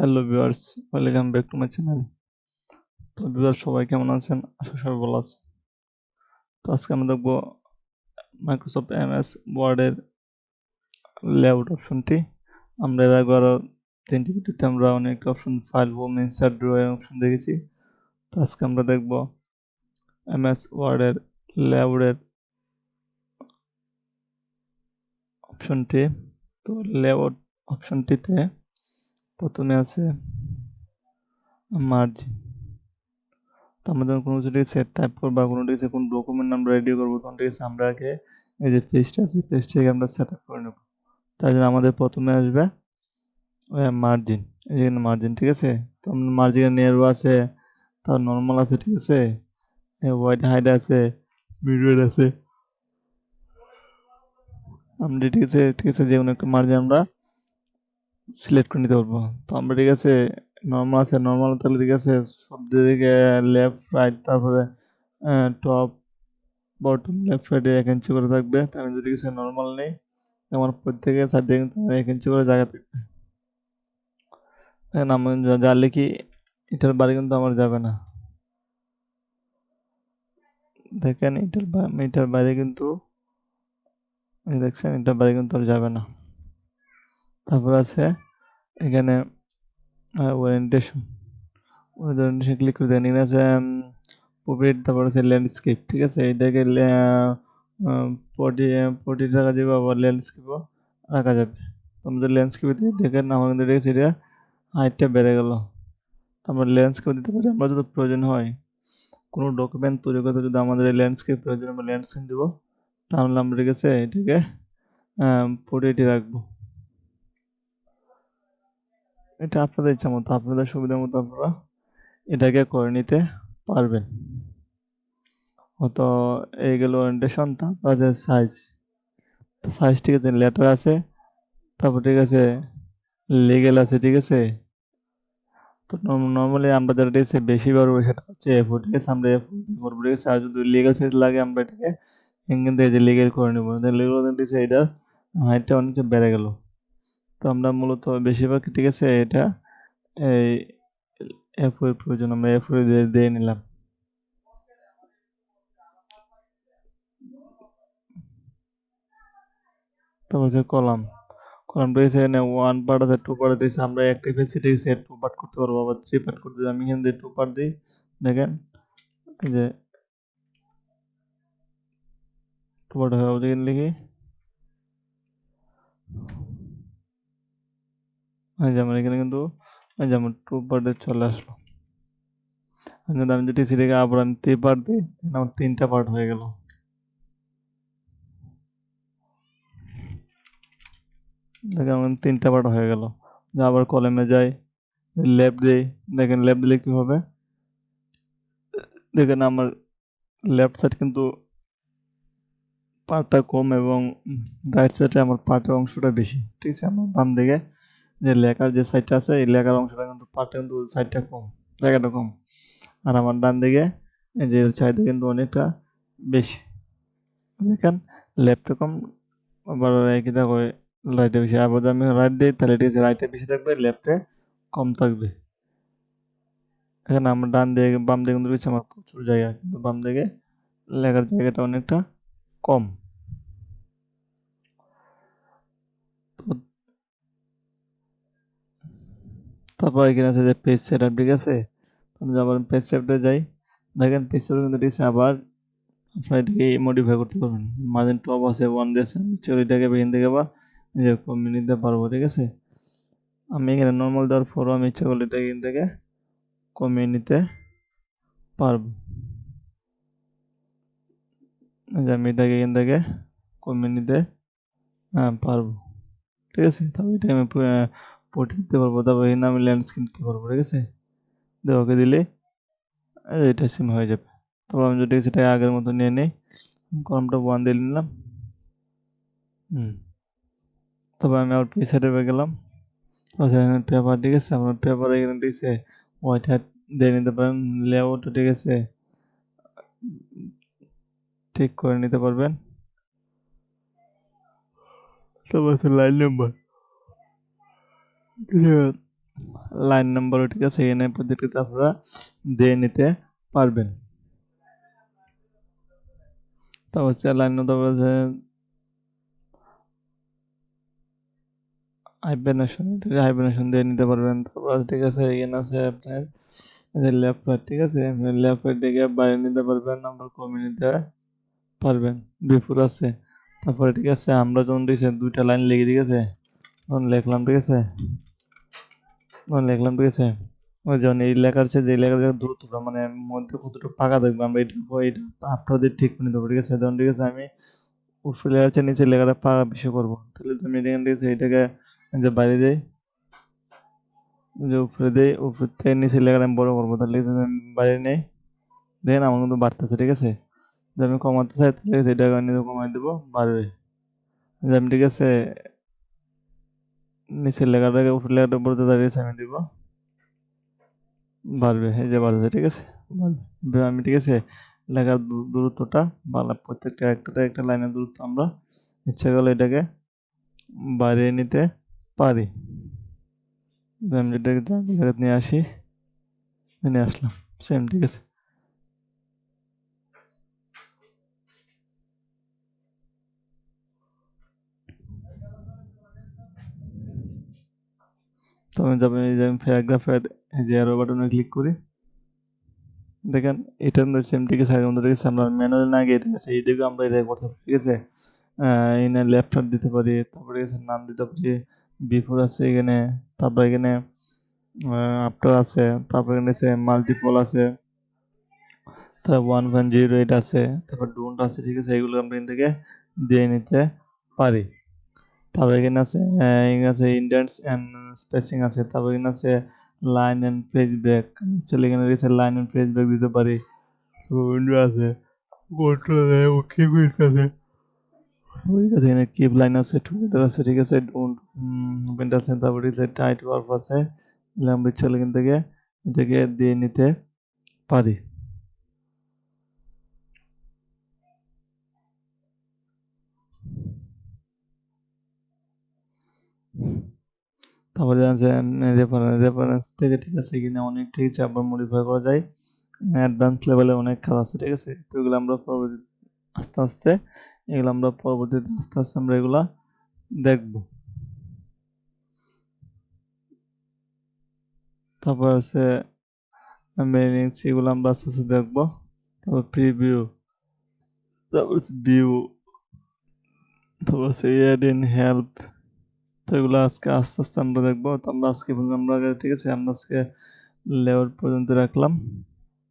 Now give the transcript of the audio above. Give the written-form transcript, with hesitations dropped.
Hello viewers, welcome back to my channel. তো viewers সবাই কেমন আছেন? আশা সবাই ভালো আছেন। তো আজকে আমরা দেখবো মাইক্রোসফট এমএস ওয়ার্ডের লেআউট অপশনটি। আমরা এর আগে আরো 3টি ভিডিওতে আমরা অনেক option file, home, insert, draw এর অপশন দেখেছি। তো আজকে আমরা দেখবো এমএস ওয়ার্ডের লেআউটের অপশনটি। তো লেআউট অপশনটিতে প্রথমে আছে মার্জিন। তো আমরা যখন কোনো কিছু সেট টাইপ করবো বা কোনো কিছু কোন ডকুমেন্ট আমরা রেডি করবো তখন ঠিক আছে আমরা আগে এই যে পেজটা আছে পেজটাকে আমরা সেট আপ করে নেব। তাই জন্য আমাদের প্রথমে আসবে মার্জিন, এই যে মার্জিন, ঠিক আছে। তো মার্জিনের নেরো আছে, তার নর্মাল আছে, ঠিক আছে, হোয়াইট হাইড আছে, মিডল আছে, আমরা ঠিক আছে যে কোনো একটা মার্জিন আমরা সিলেক্ট করে নিতে পারবো। তো আমরা ঠিক আছে নর্মাল আছে, নর্মাল তাহলে ঠিক আছে সব দিকে লেফট রাইট তারপরে টপ বটম লেফট সাইডে 1 ইঞ্চি করে থাকবে। তাহলে যদি কিছু নর্মাল নেই আমার প্রত্যেকের সাইডে কিন্তু 1 ইঞ্চি করে জায়গা থাকবে। এখন আমি জানলে কি এটার বাইরে কিন্তু আমার যাবে না, দেখেন এটার বাইরে কিন্তু দেখছেন এটার বাইরে কিন্তু আর যাবে না। তারপর আছে এখানে ওরিয়েন্টেশন, ওরিয়েন্টেশন ক্লিক করে দেন। এখানে আছে প্রোফিট, তারপর আছে ল্যান্ডস্কেপ, ঠিক আছে। এটাকে 40 টাকা দিব, আবার ল্যান্ডস্কেপও রাখা যাবে। আমাদের ল্যান্ডস্কেপে দেখেন আমার কিন্তু দেখেছি এটা হাইটটা বেড়ে গেল। আমরা ল্যান্ডস্কেপ দিতে পারি আমরা যদি প্রয়োজন হয়। কোনো ডকুমেন্ট তৈরি করতে যদি আমাদের এই ল্যান্ডস্কেপ প্রয়োজন, আমরা ল্যান্ডস্কেপ দিব। তাহলে আমরা ঠিক আছে এটাকে 40 রাখবো। এটা আপনাদের ইচ্ছা মতো, আপনাদের সুবিধা মতো আপনারা এটাকে করে নিতে পারবেন। তো এই গেল ওরিয়েন্টেশন। তারপর আছে সাইজ। তো সাইজ ঠিক আছে, লেটার আছে, তারপর ঠিক আছে লিগেল আছে, ঠিক আছে। তো নর্মালি আমরা যেটা ঠিক আছে বেশি পারবো সেটা হচ্ছে এ4, ঠিক আছে। আমরা এ4 করবো, ঠিক আছে। আর যদি লিগেল সাইজ লাগে আমরা এটাকে এখান থেকে যে লিগেল করে নেবো। লিগেল ঠিক আছে, এটা হাইটটা অনেকটা বেড়ে গেল। তো আমরা মূলত বেশিরভাগ ঠিক আছে এটা এই এ4 প্রয়োজন, আমরা এ4 দিয়ে নিলাম। তারপর হচ্ছে কলাম। কলাম ঠিক আছে, এখানে 1 পার্ট আছে, 2 পার্ট আছে। আমরা একটা পেজে ঠিক আছে 2 পার্ট করতে পারবো, আবার 3 পার্ট করতে পারবো। আমি এখান থেকে 2 পার্ট দিই, দেখেন এই যে 2 পার্ট হয়ে যাবে। এখানে লিখি এই যে আমার এখানে কিন্তু এই যে আমার 2 পার্টে চলে আসলো। কিন্তু আমি যদি সিটিকে আবার আমি 3 পার্ট দিই, আমার 3টা পার্ট হয়ে গেল। দেখেন আমার 3টা পার্ট হয়ে গেল। আবার কলামে যাই, লেফট দিই, দেখেন লেফট দিলে কি হবে, দেখেন আমার লেফট সাইড কিন্তু পার্টটা কম এবং রাইট সাইডে আমার পার্টের অংশটা বেশি, ঠিক আছে। আমার বাম দিকে যে লেখার যে সাইডটা আছে এই লেখার অংশটা কিন্তু পার্টটা কিন্তু সাইডটা কম, জায়গাটা কম। আর আমার ডান দিকে এই যে সাইডে কিন্তু অনেকটা বেশি, দেখেন লেফটে কম আবার একই থাকবে রাইটে বেশি। আবার যদি আমি রাইট দিই তাহলে ঠিক আছে রাইটে বেশি থাকবে, লেফটে কম থাকবে। এখানে আমার ডান দিকে বাম দিকে কিন্তু রয়েছে আমার প্রচুর জায়গা, কিন্তু বাম দিকে লেখার জায়গাটা অনেকটা কম। তো তারপর এখানে আছে যে পেজ সেটআপ, ঠিক আছে। আমি আবার পেজ সেটআপে যাই, দেখেন পেজ সেটআপ কিন্তু ঠিক আছে আবার আপনারা এটাকে মডিফাই করতে পারবেন। মার্জিন টপ আছে 1 দিয়েছেন, এটাকে এখান থেকে আবার নিজে কমিয়ে নিতে পারবো, ঠিক আছে। আমি এখানে নর্মাল দেওয়ার পরও আমি ইচ্ছা করলে এটা এখান থেকে কমিয়ে নিতে পারবো। এই যে আমি এটাকে এখান থেকে কমিয়ে নিতে পারবো, ঠিক আছে। তারপর এটা আমি পোর্ট্রেট দিতে পারবো, তারপর এখানে আমি ল্যান্ডস্কেপ দিতে পারবো, ঠিক আছে। দিয়ে ওকে দিলে এটা সিম হয়ে যাবে। তারপর আমি যদি সেটা আগের মতো নিয়ে নিই, কলমটা 1 দিয়ে নিলাম। তারপর আমি আবার পেজ সেটআপে গেলাম, আচ্ছা এখানে পেপার, ঠিক আছে। আপনার পেপার এখানে ঠিক আছে হোয়াইট হ্যাট দিয়ে নিতে পারেন, লেআউট ঠিক আছে ঠিক করে নিতে পারবেন। তারপর আছে লাইন নাম্বার, লাইন নাম্বারও, ঠিক আছে, এখানে প্রত্যেকটাতে আপনারা দিয়ে নিতে পারবেন। তারপর হচ্ছে লাইন তারপর হচ্ছে হাইফেনেশন দিয়ে নিতে পারবেন। তারপর ঠিক আছে, এখানে আছে আপনার লেফট পার্ট, ঠিক আছে, আপনি লেফট পার্ট থেকে বাইরে নিতে পারবেন, নাম্বার কমিয়ে নিতে পারবেন, বিফোর আছে। তারপরে ঠিক আছে, আমরা যখন দিয়েছি দুইটা লাইন লিখে, ঠিক আছে, তখন লিখলাম, ঠিক আছে, ঠিক আছে, ওই যখন এই লেখার চেয়ে যে লেখার দূরত্বটা মানে মধ্যে কতটুকু ফাঁকা থাকবে আমরা এটা আপনাদের ঠিক করে দেবো, ঠিক আছে। তখন ঠিক আছে, আমি উপরে লেখার চেয়ে নিচে লেখাটা ফাঁকা বেশি করবো, তাহলে তুমি এখানে ঠিক আছে এটাকে যে বাইরে দেই, যে উপরে দেই, উপর থেকে নিচে লেখাটা আমি বড় করবো, তাহলে আমি বাইরে নেই, দেখেন আমার কিন্তু বাড়তেছে, ঠিক আছে। যদি আমি কমাতে চাই তাহলে এটাকে আমি কমাই দেবো, বাড়বে। যে আমি ঠিক আছে নিচের লেখাটাকে উপরে লেখাটা বলতে দাঁড়িয়েছে, আমি দিব বাড়বে, এই যে বাড়ছে, ঠিক আছে, বাড়বে। আমি ঠিক আছে লেখার দূরত্বটা বাড়লাম, প্রত্যেকটা একটাতে একটা লাইনের দূরত্ব আমরা ইচ্ছা করলে এটাকে বাড়িয়ে নিতে পারি। আমি যেটাকে জায়গা নিয়ে আসি, নিয়ে আসলাম, সেম, ঠিক আছে। তো আমি যাবেন এই যে প্যারাগ্রাফের এই যে অ্যারো বাটনে ক্লিক করি, দেখেন এটা সেম, ঠিক আছে, আগের মতো, ঠিক আছে। আমরা ম্যানুয়ালি না গিয়ে, ঠিক আছে, এই দিকে আমরা এটা করতে পারি, ঠিক আছে। এখানে লেফট হাত দিতে পারি, তারপরে এখানে নাম দিতে পারি, বিফোর আছে এখানে, তারপর এখানে আফটার আছে, তারপর এখানে আছে মাল্টিপল আছে, তারপর 1.08 আছে, তারপর ডোন্ট আছে, ঠিক আছে, এগুলো আমরা এখান থেকে দিয়ে নিতে পারি। তারপর এখানে আছে ইন্ডেন্টস অ্যান্ড স্পেসিং আছে, তারপর এখানে আছে লাইন অ্যান্ড পেজ ব্রেক, চলে এখানে রয়েছে লাইন অ্যান্ড পেজ ব্রেক দিতে পারি, উইন্ডো আছে, কন্ট্রোল আছে, ওকে আছে, ওই কাছে এখানে কিপ লাইন আছে, টুগেদার আছে, ঠিক আছে, ডোন্ট ওপেনটা আছে, তারপরে হচ্ছে টাইট ওয়ার্ক আছে, আমরা চলে এখান থেকে এটাকে দিয়ে নিতে পারি। তারপরে আছে রেফারেন্স থেকে, ঠিক আছে, এখানে অনেক, ঠিক আছে, আবার মডিফাই করা যায়, অ্যাডভান্স লেভেলে অনেক কাজ আছে, ঠিক আছে। তো এগুলো আমরা পরবর্তী আস্তে আস্তে এগুলো আমরা পরবর্তীতে আস্তে আস্তে আমরা এগুলা দেখব। তারপর আছে মেইনিংস, এগুলো আমরা আস্তে আস্তে দেখবো। তারপর প্রিভিউ, তারপর ভিউ, তারপর আছে এড ইন হেল্প। তো এগুলো আজকে আস্তে আস্তে আমরা দেখবো। তো আমরা আজকে আমরা, ঠিক আছে, আমরা আজকে লেআউট পর্যন্ত রাখলাম।